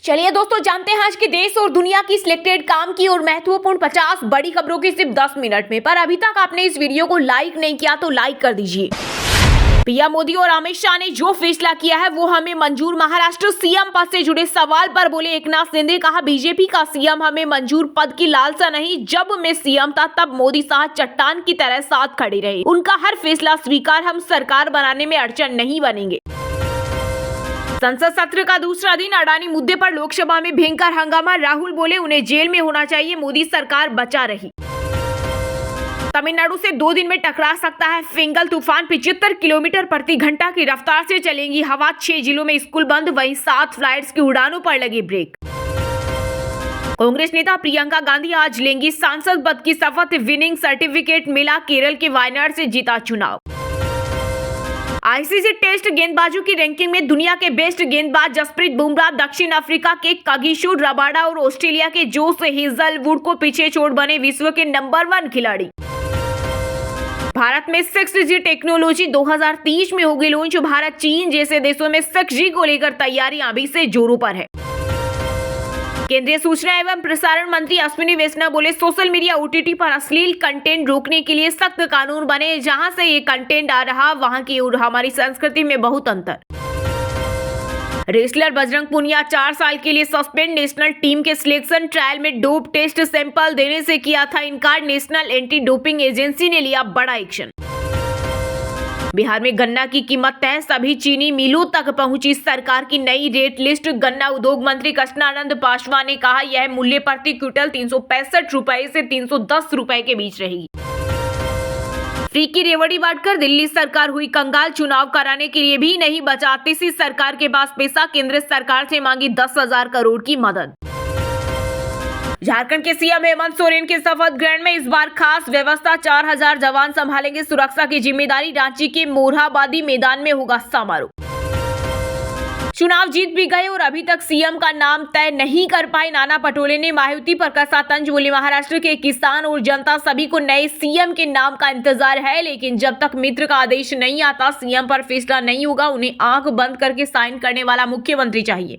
चलिए दोस्तों, जानते हैं आज के देश और दुनिया की सिलेक्टेड काम की और महत्वपूर्ण 50 बड़ी खबरों की सिर्फ 10 मिनट में। पर अभी तक आपने इस वीडियो को लाइक नहीं किया तो लाइक कर दीजिए। पीएम मोदी और अमित शाह ने जो फैसला किया है वो हमें मंजूर। महाराष्ट्र सीएम पद से जुड़े सवाल पर बोले एकनाथ शिंदे, कहा बीजेपी का सीएम हमें मंजूर पद की लालसा नहीं। जब मैं सीएम था तब मोदी साहब चट्टान की तरह साथ खड़े रहे, उनका हर फैसला स्वीकार। हम सरकार बनाने में अड़चन नहीं बनेंगे। संसद सत्र का दूसरा दिन अडानी मुद्दे पर लोकसभा में भयंकर हंगामा। राहुल बोले उन्हें जेल में होना चाहिए, मोदी सरकार बचा रही। तमिलनाडु से 2 दिन में टकरा सकता है फिंगल तूफान। 75 किलोमीटर प्रति घंटा की रफ्तार से चलेंगी हवा। 6 जिलों में स्कूल बंद, वहीं 7 फ्लाइट्स की उड़ानों पर लगी ब्रेक। कांग्रेस नेता प्रियंका गांधी आज लेंगी सांसद पद की शपथ। विनिंग सर्टिफिकेट मिला, केरल के वायनाड से जीता चुनाव। आईसीसी टेस्ट गेंदबाजों की रैंकिंग में दुनिया के बेस्ट गेंदबाज जसप्रीत बुमराह, दक्षिण अफ्रीका के कागिसो रबाडा और ऑस्ट्रेलिया के जोश हेजलवुड को पीछे छोड़ बने विश्व के नंबर 1 खिलाड़ी। भारत में 6G टेक्नोलॉजी 2030 में होगी लॉन्च। भारत चीन जैसे देशों में 6G को लेकर तैयारियां अभी से जोरों पर है। केंद्रीय सूचना एवं प्रसारण मंत्री अश्विनी वैष्णव बोले सोशल मीडिया OTT पर अश्लील कंटेंट रोकने के लिए सख्त कानून बने। जहां से ये कंटेंट आ रहा वहां की और हमारी संस्कृति में बहुत अंतर। रेसलर बजरंग पुनिया 4 साल के लिए सस्पेंड। नेशनल टीम के सिलेक्शन ट्रायल में डोप टेस्ट सैंपल देने से किया था इनकार। नेशनल एंटी डोपिंग एजेंसी ने लिया बड़ा एक्शन। बिहार में गन्ना की कीमत तय, सभी चीनी मिलों तक पहुंची सरकार की नई रेट लिस्ट। गन्ना उद्योग मंत्री कृष्णानंद पासवान ने कहा यह मूल्य प्रति क्विंटल 365 रुपए से 310 रुपए के बीच रहेगी। फ्री की रेवड़ी बांटकर दिल्ली सरकार हुई कंगाल। चुनाव कराने के लिए भी नहीं बचा तीसरी सरकार के पास पैसा। केंद्र सरकार से मांगी 10,000 करोड़ की मदद। झारखंड के सीएम हेमंत सोरेन के शपथ ग्रहण में इस बार खास व्यवस्था। 4,000 जवान संभालेंगे सुरक्षा की जिम्मेदारी। रांची के मोरहाबादी मैदान में होगा समारोह। चुनाव जीत भी गए और अभी तक सीएम का नाम तय नहीं कर पाए नाना पटोले ने मायावती पर कसा तंज। बोले महाराष्ट्र के किसान और जनता सभी को नए सीएम के नाम का इंतजार है, लेकिन जब तक मित्र का आदेश नहीं आता सीएम पर फैसला नहीं होगा। उन्हें आंख बंद करके साइन करने वाला मुख्यमंत्री चाहिए।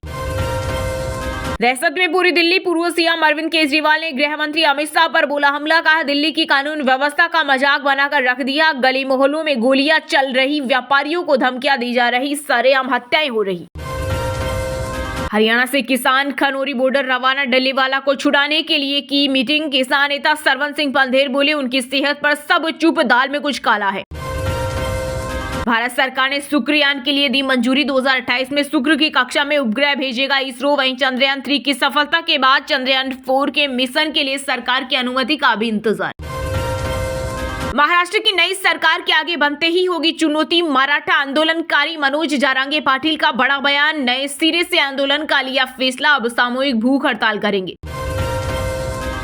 दहशत में पूरी दिल्ली। पूर्व सीएम अरविंद केजरीवाल ने गृह मंत्री अमित शाह पर बोला हमला। कहा दिल्ली की कानून व्यवस्था का मजाक बनाकर रख दिया। गली मोहल्लों में गोलियां चल रही, व्यापारियों को धमकियां दी जा रही, सरेआम हत्याएं हो रही। हरियाणा से किसान खनौरी बॉर्डर रवाना। डल्लेवाला को छुड़ाने के लिए की मीटिंग। किसान नेता सरवन सिंह पंधेर बोले उनकी सेहत पर सब चुप, दाल में कुछ काला है। भारत सरकार ने शुक्रयान के लिए दी मंजूरी। 2028 में शुक्र की कक्षा में उपग्रह भेजेगा इसरो। वहीं चंद्रयान 3 की सफलता के बाद चंद्रयान 4 के मिशन के लिए सरकार की अनुमति का भी इंतजार। महाराष्ट्र की नई सरकार के आगे बनते ही होगी चुनौती। मराठा आंदोलनकारी मनोज जारांगे पाटिल का बड़ा बयान। नए सिरे से आंदोलन का लिया फैसला, अब सामूहिक भूख हड़ताल करेंगे।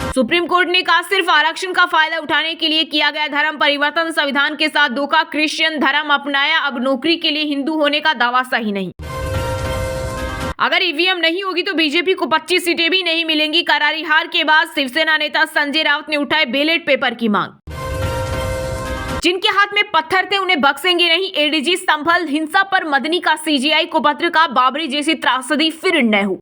सुप्रीम कोर्ट ने कहा सिर्फ आरक्षण का फायदा उठाने के लिए किया गया धर्म परिवर्तन, संविधान के साथ धोखा। क्रिश्चियन धर्म अपनाया, अब नौकरी के लिए हिंदू होने का दावा सही नहीं। अगर ईवीएम नहीं होगी तो बीजेपी को 25 सीटें भी नहीं मिलेंगी। करारी हार के बाद शिवसेना नेता संजय राउत ने उठाए बैलेट पेपर की मांग। जिनके हाथ में पत्थर थे उन्हें बख्शेंगे नहीं। एडीजी संभल हिंसा पर मदनी का सीजीआई को पत्र। का बाबरी जैसी त्रासदी फिर निर्णय हो।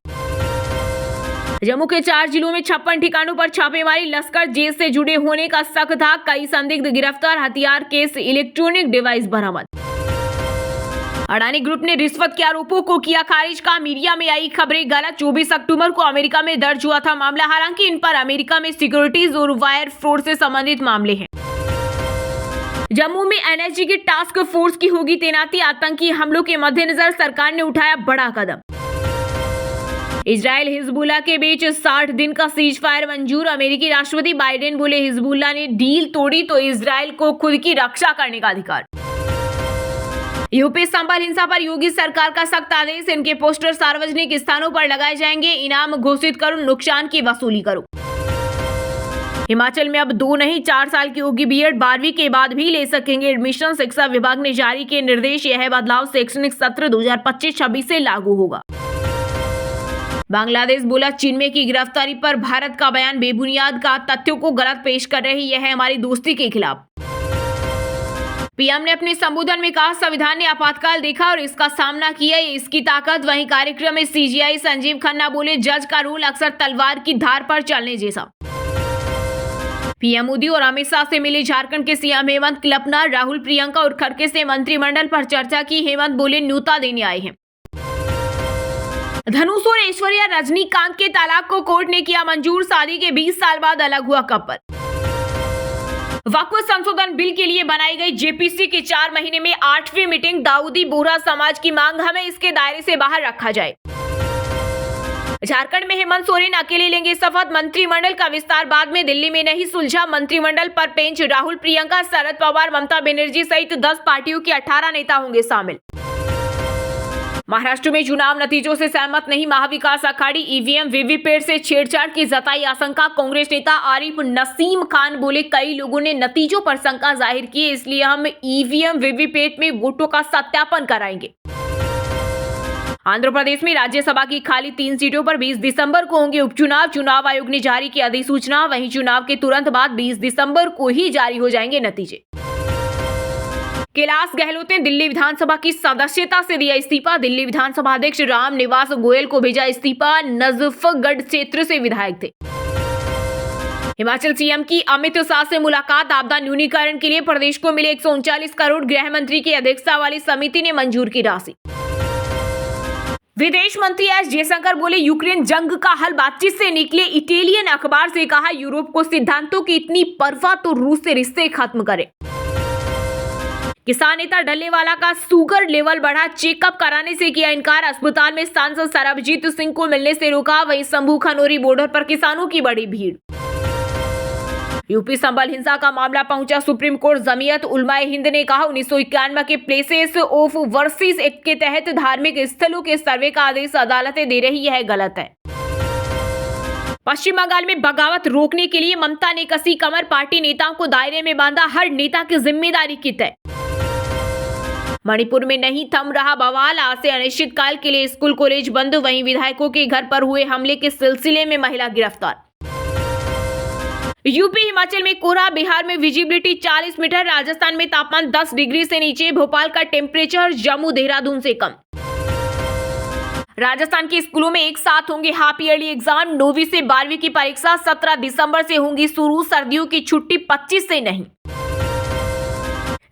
जम्मू के 4 जिलों में 56 ठिकानों पर छापेमारी। लश्कर जेल से जुड़े होने का शक था, कई संदिग्ध गिरफ्तार। हथियार केस, इलेक्ट्रॉनिक डिवाइस बरामद। अडानी ग्रुप ने रिश्वत के आरोपों को किया खारिज। का मीडिया में आई खबरें गलत। 24 अक्टूबर को अमेरिका में दर्ज हुआ था मामला, हालांकि इन पर अमेरिका में सिक्योरिटीज और वायर फ्रॉड से संबंधित मामले हैं। जम्मू में एनएसजी की टास्क फोर्स की होगी तैनाती। आतंकी हमलों के मद्देनजर सरकार ने उठाया बड़ा कदम। इजराइल हिजबुल्लाह के बीच 60 दिन का सीज फायर मंजूर। अमेरिकी राष्ट्रपति बाइडेन बोले हिजबुल्लाह ने डील तोड़ी तो इजराइल को खुद की रक्षा करने का अधिकार। यूपी संभल हिंसा पर योगी सरकार का सख्त आदेश। इनके पोस्टर सार्वजनिक स्थानों पर लगाए जाएंगे। इनाम घोषित करो, नुकसान की वसूली करो। हिमाचल में अब 2 नहीं 4 साल की होगी बीएड। 12वीं के बाद भी ले सकेंगे एडमिशन। शिक्षा विभाग ने जारी किए निर्देश। यह बदलाव शैक्षणिक सत्र 2025-26 से लागू होगा। बांग्लादेश बोला चिन्मय की गिरफ्तारी पर भारत का बयान बेबुनियाद का, तथ्यों को गलत पेश कर रही है हमारी दोस्ती के खिलाफ। पीएम ने अपने संबोधन में कहा, संविधान ने आपातकाल देखा और इसका सामना किया, इसकी ताकत। वहीं कार्यक्रम में सीजीआई संजीव खन्ना बोले, जज का रोल अक्सर तलवार की धार पर चलने जैसा। पीएम मोदी और अमित शाह से मिले झारखंड के सीएम हेमंत कलपना, राहुल, प्रियंका और खड़गे से मंत्रिमंडल पर चर्चा की। हेमंत बोले, न्योता देने आए हैं। धनुष और ऐश्वर्या रजनीकांत के तलाक को कोर्ट ने किया मंजूर, शादी के 20 साल बाद अलग हुआ कपल। वक्फ संशोधन बिल के लिए बनाई गई जेपीसी की 4 महीने में 8वीं मीटिंग, दाऊदी बोहरा समाज की मांग, हमें इसके दायरे से बाहर रखा जाए। झारखंड में हेमंत सोरेन अकेले लेंगे शपथ, मंत्रिमंडल का विस्तार बाद में, दिल्ली में नहीं सुलझा मंत्रिमंडल पर पेंच, राहुल, प्रियंका, शरद पवार, ममता बनर्जी सहित 10 पार्टियों के 18 नेता होंगे शामिल। महाराष्ट्र में चुनाव नतीजों से सहमत नहीं महाविकास अघाड़ी, ईवीएम वीवीपैट से छेड़छाड़ की जताई आशंका। कांग्रेस नेता आरिफ नसीम खान बोले, कई लोगों ने नतीजों पर शंका जाहिर की, इसलिए हम ईवीएम वीवीपैट में वोटों का सत्यापन कराएंगे। आंध्र प्रदेश में राज्यसभा की खाली 3 सीटों पर 20 दिसंबर को होंगे उपचुनाव, चुनाव आयोग ने जारी की अधिसूचना। वहीं चुनाव के तुरंत बाद 20 दिसंबर को ही जारी हो जाएंगे नतीजे। कैलाश गहलोत ने दिल्ली विधानसभा की सदस्यता से दिया इस्तीफा, दिल्ली विधानसभा अध्यक्ष राम निवास गोयल को भेजा इस्तीफा, नजफगढ़ क्षेत्र से विधायक थे। हिमाचल सीएम की अमित शाह से मुलाकात, आपदा न्यूनीकरण के लिए प्रदेश को मिले 139 करोड़, गृह मंत्री की अध्यक्षता वाली समिति ने मंजूर की राशि। विदेश मंत्री एस जयशंकर बोले, यूक्रेन जंग का हल बातचीत से निकले। इटालियन अखबार से कहा, यूरोप को सिद्धांतों की इतनी परवाह तो रूस से रिश्ते खत्म करे। किसान नेता डल्लेवाला का शुगर लेवल बढ़ा, चेकअप कराने से किया इनकार, अस्पताल में सांसद सरबजीत सिंह को मिलने से रोका। वहीं शंभू खनौरी बॉर्डर पर किसानों की बड़ी भीड़। यूपी संभल हिंसा का मामला पहुंचा सुप्रीम कोर्ट, जमीयत उलमाए हिंद ने कहा, 1991 के प्लेसेस ऑफ वर्शिप एक्ट के तहत धार्मिक स्थलों के सर्वे का आदेश अदालतें दे रही है, गलत है। पश्चिम बंगाल में बगावत रोकने के लिए ममता ने कसी कमर, पार्टी नेताओं को दायरे में बांधा, हर नेता की जिम्मेदारी की तय। मणिपुर में नहीं थम रहा बवाल, आज से अनिश्चितकाल के लिए स्कूल कॉलेज बंद। वहीं विधायकों के घर पर हुए हमले के सिलसिले में महिला गिरफ्तार। यूपी हिमाचल में कोहरा, बिहार में विजिबिलिटी 40 मीटर, राजस्थान में तापमान 10 डिग्री से नीचे, भोपाल का टेम्परेचर जम्मू देहरादून से कम। राजस्थान के स्कूलों में एक साथ होंगे हाफ ईयरली एग्जाम, 9वीं से 12वीं की परीक्षा 17 दिसंबर से होंगी शुरू, सर्दियों की छुट्टी 25 से नहीं।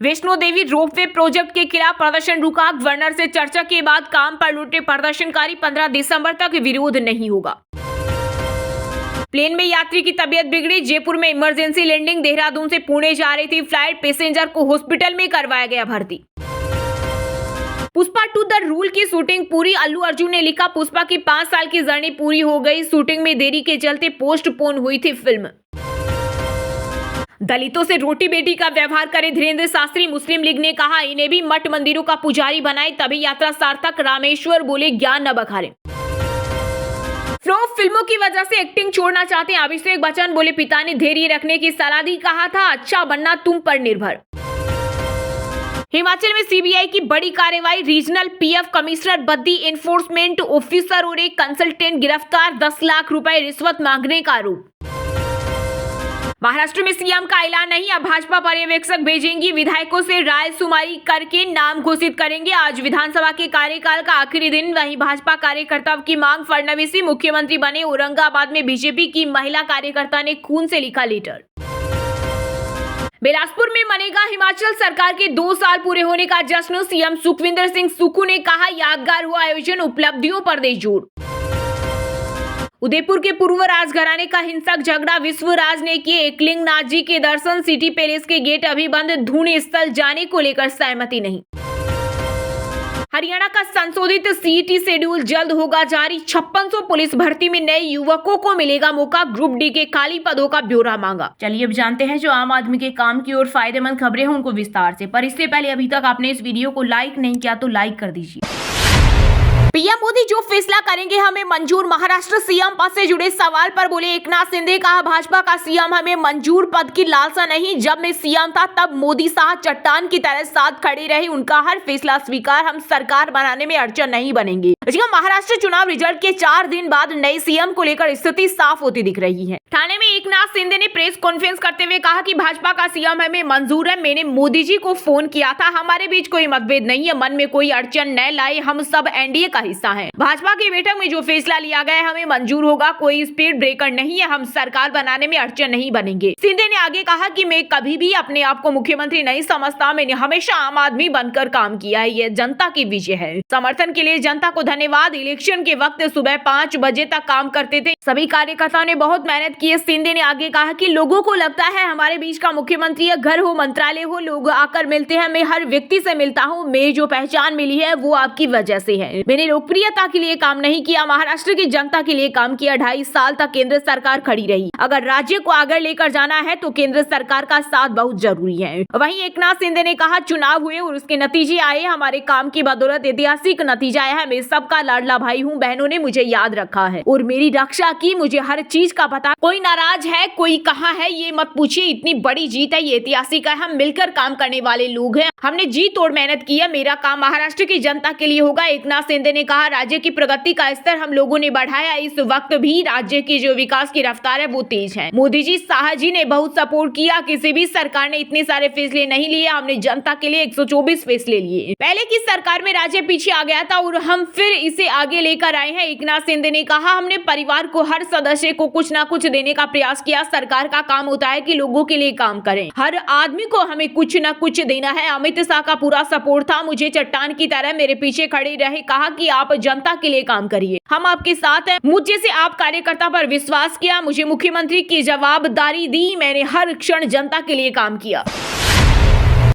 वैष्णो देवी रोपवे प्रोजेक्ट के खिलाफ प्रदर्शन रुका, गवर्नर से चर्चा के बाद काम पर लौटे प्रदर्शनकारी, 15 दिसंबर तक विरोध नहीं होगा। प्लेन में यात्री की तबीयत बिगड़ी, जयपुर में इमरजेंसी लैंडिंग, देहरादून से पुणे जा रही थी फ्लाइट, पैसेंजर को हॉस्पिटल में करवाया गया भर्ती। पुष्पा 2 द रूल की शूटिंग पूरी, अल्लू अर्जुन ने लिखा, पुष्पा की 5 साल की जर्नी पूरी हो गई, शूटिंग में देरी के चलते पोस्टपोन हुई थी फिल्म। दलितों से रोटी बेटी का व्यवहार करे धीरेन्द्र शास्त्री, मुस्लिम लीग ने कहा, इन्हें भी मठ मंदिरों का पुजारी बनाए तभी यात्रा सार्थक, रामेश्वर बोले, ज्ञान न बखारे। फ्लॉप फिल्मों की वजह से एक्टिंग छोड़ना चाहते हैं अभिषेक बच्चन, बोले, पिता ने धैर्य रखने की सलाह दी, कहा था अच्छा बनना तुम पर निर्भर। हिमाचल में सीबीआई की बड़ी कार्रवाई, regional PF commissioner Baddi enforcement officer और एक कंसल्टेंट गिरफ्तार, 10 लाख रुपए रिश्वत मांगने का आरोप। महाराष्ट्र में सीएम का ऐलान नहीं, अब भाजपा पर्यवेक्षक भेजेंगी, विधायकों से राय सुमारी करके नाम घोषित करेंगे। आज विधानसभा के कार्यकाल का आखिरी दिन, वहीं भाजपा कार्यकर्ताओं की मांग, फडणवीस मुख्यमंत्री बने, औरंगाबाद में बीजेपी की महिला कार्यकर्ता ने खून से लिखा लेटर। बिलासपुर में मनेगा हिमाचल सरकार के 2 साल पूरे होने का जश्न, सीएम सुखविंदर सिंह सुक्खू ने कहा, यादगार हुआ आयोजन, उपलब्धियों पर दे जोर। उदयपुर के पूर्व राजघराने का हिंसक झगड़ा, विश्वराज ने किए एकलिंगनाथ जी के दर्शन, सिटी पैलेस के गेट अभी बंद, धूनी स्थल जाने को लेकर सहमति नहीं। हरियाणा का संशोधित सीईटी शेड्यूल जल्द होगा जारी, 5600 पुलिस भर्ती में नए युवकों को मिलेगा मौका, ग्रुप डी के खाली पदों का ब्यौरा मांगा। चलिए अब जानते हैं जो आम आदमी के काम की और फायदेमंद खबरें हैं उनको विस्तार से, पर इससे पहले अभी तक आपने इस वीडियो को लाइक नहीं किया तो लाइक कर दीजिए। पीएम मोदी जो फैसला करेंगे हमें मंजूर। महाराष्ट्र सीएम पद से जुड़े सवाल पर बोले एकनाथ शिंदे, कहा भाजपा का सीएम हमें मंजूर, पद की लालसा नहीं। जब मैं सीएम था तब मोदी साहब चट्टान की तरह साथ खड़े रहे, उनका हर फैसला स्वीकार, हम सरकार बनाने में अड़चन नहीं बनेंगे। महाराष्ट्र चुनाव रिजल्ट के 4 दिन बाद नए सीएम को लेकर स्थिति साफ होती दिख रही है। ठाणे में एकनाथ शिंदे ने प्रेस कॉन्फ्रेंस करते हुए कहा कि भाजपा का सीएम हमें मंजूर है। मैंने मोदी जी को फोन किया था, हमारे बीच कोई मतभेद नहीं है, मन में कोई अड़चन न लाए, हम सब एनडीए का हिस्सा हैं। भाजपा की बैठक में जो फैसला लिया गया है हमें मंजूर होगा, कोई स्पीड ब्रेकर नहीं है, हम सरकार बनाने में अड़चन नहीं बनेंगे। शिंदे ने आगे कहा कि मैं कभी भी अपने आप को मुख्यमंत्री नहीं समझता, मैंने हमेशा आम आदमी बनकर काम किया है, ये जनता की विजय है। समर्थन के लिए जनता को धन्यवाद। इलेक्शन के वक्त सुबह 5 बजे तक काम करते थे, सभी कार्यकर्ताओं ने बहुत मेहनत की है। शिंदे ने आगे कहा कि लोगों को लगता है हमारे बीच का मुख्यमंत्री है, घर हो मंत्रालय हो, लोग आकर मिलते हैं, मैं हर व्यक्ति से मिलता हूँ, मेरी जो पहचान मिली है वो आपकी वजह से है। मैंने लोकप्रियता के लिए काम नहीं किया, महाराष्ट्र की जनता के लिए काम किया। 2.5 साल तक केंद्र सरकार खड़ी रही, अगर राज्य को आगे लेकर जाना है तो केंद्र सरकार का साथ बहुत जरूरी है। वहीं एकनाथ शिंदे ने कहा चुनाव हुए और उसके नतीजे आए, हमारे काम की बदौलत ऐतिहासिक नतीजा आया है, मैं सबका लाडला भाई हूँ, बहनों ने मुझे याद रखा है और मेरी रक्षा की, मुझे हर चीज का पता। कोई नाराज है, कोई कहाँ है, ये मत पूछिए, इतनी बड़ी जीत है, ये ऐतिहासिक है, हम मिलकर काम करने वाले लोग हैं, हमने जी तोड़ मेहनत की है, मेरा काम महाराष्ट्र की जनता के लिए होगा। एकनाथ शिंदे ने कहा राज्य की प्रगति का स्तर हम लोगों ने बढ़ाया, इस वक्त भी राज्य की जो विकास की रफ्तार है वो तेज है। मोदी जी, शाह जी ने बहुत सपोर्ट किया, किसी भी सरकार ने इतने सारे फैसले नहीं लिए, हमने जनता के लिए 124 फैसले लिए। पहले की सरकार में राज्य पीछे आ गया था और हम फिर इसे आगे लेकर आए हैं। एकनाथ शिंदे ने कहा हमने परिवार को, हर सदस्य को कुछ ना कुछ देने का प्रयास किया। सरकार का काम होता है कि लोगों के लिए काम करें, हर आदमी को हमें कुछ ना कुछ देना है। अमित शाह का पूरा सपोर्ट था, मुझे चट्टान की तरह मेरे पीछे खड़े रहे, कहा कि आप जनता के लिए काम करिए, हम आपके साथ हैं। मुझ जैसे आप कार्यकर्ता पर विश्वास किया, मुझे मुख्यमंत्री की जवाबदारी दी, मैंने हर क्षण जनता के लिए काम किया।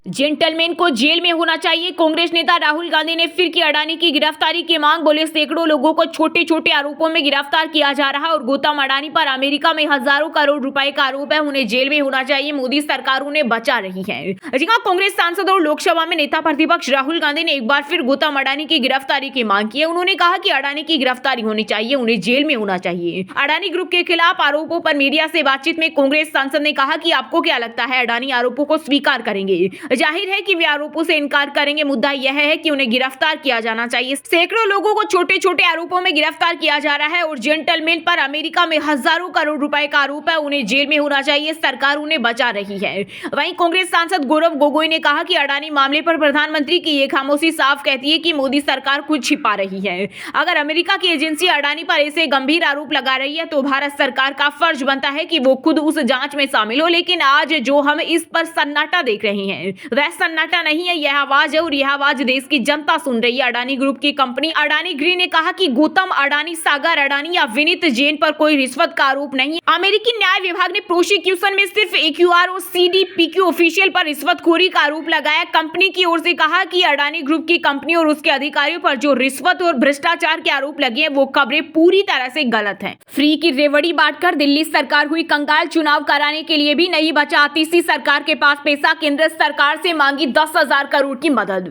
जेंटलमैन को जेल में होना चाहिए, कांग्रेस नेता राहुल गांधी ने फिर की अडानी की गिरफ्तारी की मांग। बोले सैकड़ों लोगों को छोटे छोटे आरोपों में गिरफ्तार किया जा रहा है और गौतम अडानी पर अमेरिका में हजारों करोड़ रुपए का आरोप है, उन्हें जेल में होना चाहिए, मोदी सरकार उन्हें बचा रही है। कांग्रेस सांसद और लोकसभा में नेता प्रतिपक्ष राहुल गांधी ने एक बार फिर गौतम अडानी की गिरफ्तारी की मांग की है। उन्होंने कहा कि अडानी की गिरफ्तारी होनी चाहिए, उन्हें जेल में होना चाहिए। अडानी ग्रुप के खिलाफ आरोपों पर मीडिया से बातचीत में कांग्रेस सांसद ने कहा कि आपको क्या लगता है अडानी आरोपों को स्वीकार करेंगे? जाहिर है कि वे आरोपों से इनकार करेंगे, मुद्दा यह है कि उन्हें गिरफ्तार किया जाना चाहिए। सैकड़ों लोगों को छोटे छोटे आरोपों में गिरफ्तार किया जा रहा है और जेंटलमैन पर अमेरिका में हजारों करोड़ रुपए का आरोप है, उन्हें जेल में होना चाहिए, सरकार उन्हें बचा रही है। वहीं कांग्रेस सांसद गौरव गोगोई ने कहा कि अडानी मामले पर प्रधानमंत्री की ये खामोशी साफ कहती है कि मोदी सरकार कुछ छिपा रही है। अगर अमेरिका की एजेंसी अडानी पर ऐसे गंभीर आरोप लगा रही है तो भारत सरकार का फर्ज बनता है कि वो खुद उस जांच में शामिल हो। लेकिन आज जो हम इस पर सन्नाटा देख रहे हैं वह सन्नाटा नहीं है, यह आवाज है और यह आवाज देश की जनता सुन रही है। अडानी ग्रुप की कंपनी अडानी ग्रीन ने कहा कि गौतम अडानी, सागर अडानी या विनीत जैन पर कोई रिश्वत का आरोप नहीं। अमेरिकी न्याय विभाग ने प्रोसिक्यूशन में सिर्फ AQR और CDPQ ऑफिशियल पर रिश्वतखोरी का आरोप लगाया। कंपनी की ओर से कहा कि अडानी ग्रुप की कंपनी और उसके अधिकारियों पर जो रिश्वत और भ्रष्टाचार के आरोप लगे हैं वो खबरें पूरी तरह से गलत हैं। फ्री की रेवड़ी बांटकर दिल्ली सरकार हुई कंगाल, चुनाव कराने के लिए भी नहीं बचा आतिशी सरकार के पास पैसा, केंद्र सरकार से मांगी 10,000 करोड़ की मदद।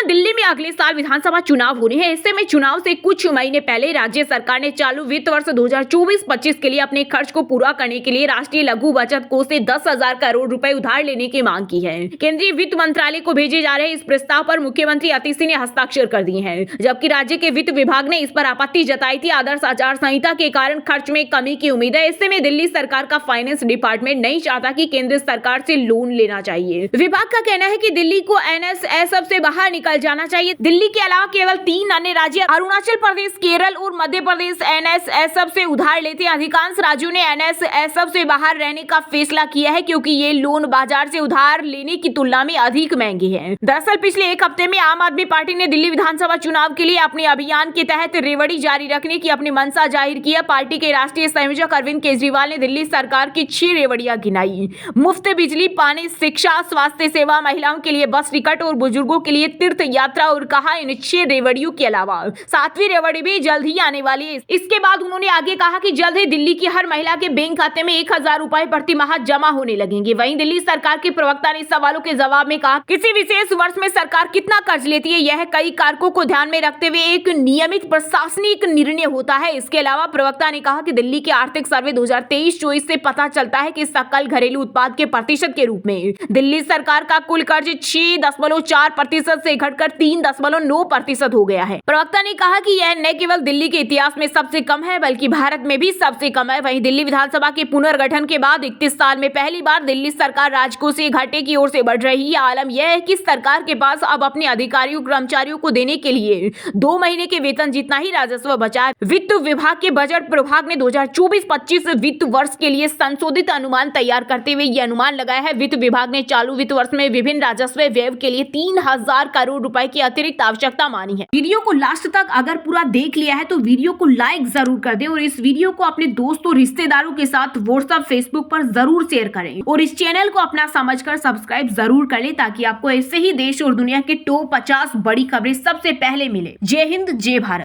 दिल्ली में अगले साल विधानसभा चुनाव होने हैं, ऐसे में चुनाव से कुछ महीने पहले राज्य सरकार ने चालू वित्त वर्ष 2024-25 के लिए अपने खर्च को पूरा करने के लिए राष्ट्रीय लघु बचत कोष से 10,000 करोड़ रुपए उधार लेने की मांग की है। केंद्रीय वित्त मंत्रालय को भेजे जा रहे इस प्रस्ताव पर मुख्यमंत्री आतिशी ने हस्ताक्षर कर दिए हैं, जबकि राज्य के वित्त विभाग ने इस पर आपत्ति जताई थी। आदर्श आचार संहिता के कारण खर्च में कमी की उम्मीद है। ऐसे में दिल्ली सरकार का फाइनेंस डिपार्टमेंट नहीं चाहता कि केंद्र सरकार से लोन लेना चाहिए। विभाग का कहना है कि दिल्ली को NSSF से बाहर निकल जाना चाहिए। दिल्ली के अलावा केवल 3 अन्य राज्य अरुणाचल प्रदेश, केरल और मध्य प्रदेश NSSF से उधार लेते हैं। अधिकांश राज्यों ने NSSF से बाहर रहने का फैसला किया है क्योंकि ये लोन बाजार से उधार लेने की तुलना में अधिक महंगे हैं। दरअसल पिछले एक हफ्ते में आम आदमी पार्टी ने दिल्ली विधानसभा चुनाव के लिए अपने अभियान के तहत रेवड़ी जारी रखने की अपनी मंशा जाहिर की है। पार्टी के राष्ट्रीय संयोजक अरविंद केजरीवाल ने दिल्ली सरकार की 6 रेवड़ियां गिनाई। मुफ्त बिजली, पानी, शिक्षा, स्वास्थ्य सेवा, महिलाओं के लिए बस टिकट और बुजुर्गों के लिए तीर्थ यात्रा, और कहा इन 6 रेवड़ियों के अलावा 7वीं रेवड़ी भी जल्द ही आने वाली है। इसके बाद उन्होंने आगे कहा कि जल्द ही दिल्ली की हर महिला के बैंक खाते में 1000 रुपए प्रति माह जमा होने लगेंगे। वहीं दिल्ली सरकार के प्रवक्ता ने सवालों के जवाब में कहा, किसी विशेष वर्ष में सरकार कितना कर्ज लेती है यह कई कारकों को ध्यान में रखते हुए एक नियमित प्रशासनिक निर्णय होता है। इसके अलावा प्रवक्ता ने कहा कि दिल्ली के आर्थिक सर्वे 2023-24 से पता चलता है कि सकल घरेलू उत्पाद के प्रतिशत के रूप में दिल्ली सरकार का कुल कर्ज 6.4% से घटकर 3.9% हो गया है। प्रवक्ता ने कहा कि यह न केवल दिल्ली के इतिहास में सबसे कम है बल्कि भारत में भी सबसे कम है। वहीं दिल्ली विधानसभा के पुनर्गठन के बाद 31 साल में पहली बार दिल्ली सरकार राजकोषीय घाटे की ओर से बढ़ रही है। आलम यह है कि सरकार के पास अब अपने अधिकारियों कर्मचारियों को देने के लिए 2 महीने के वेतन जितना ही राजस्व बचा है। वित्त विभाग के बजट प्रभाग ने 2024-25 वित्त वर्ष के लिए संशोधित अनुमान तैयार करते हुए यह अनुमान लगाया है। वित्त विभाग ने चालू वित्त वर्ष में विभिन्न राजस्व व्यय के लिए 3000 करोड़ रुपए की अतिरिक्त आवश्यकता मानी है। वीडियो को लास्ट तक अगर पूरा देख लिया है तो वीडियो को लाइक जरूर कर दें और इस वीडियो को अपने दोस्तों रिश्तेदारों के साथ व्हाट्सएप फेसबुक पर जरूर शेयर करें और इस चैनल को अपना समझकर सब्सक्राइब जरूर कर लें ताकि आपको ऐसे ही देश और दुनिया के टॉप 50 बड़ी खबरें सबसे पहले मिले। जय हिंद, जय भारत।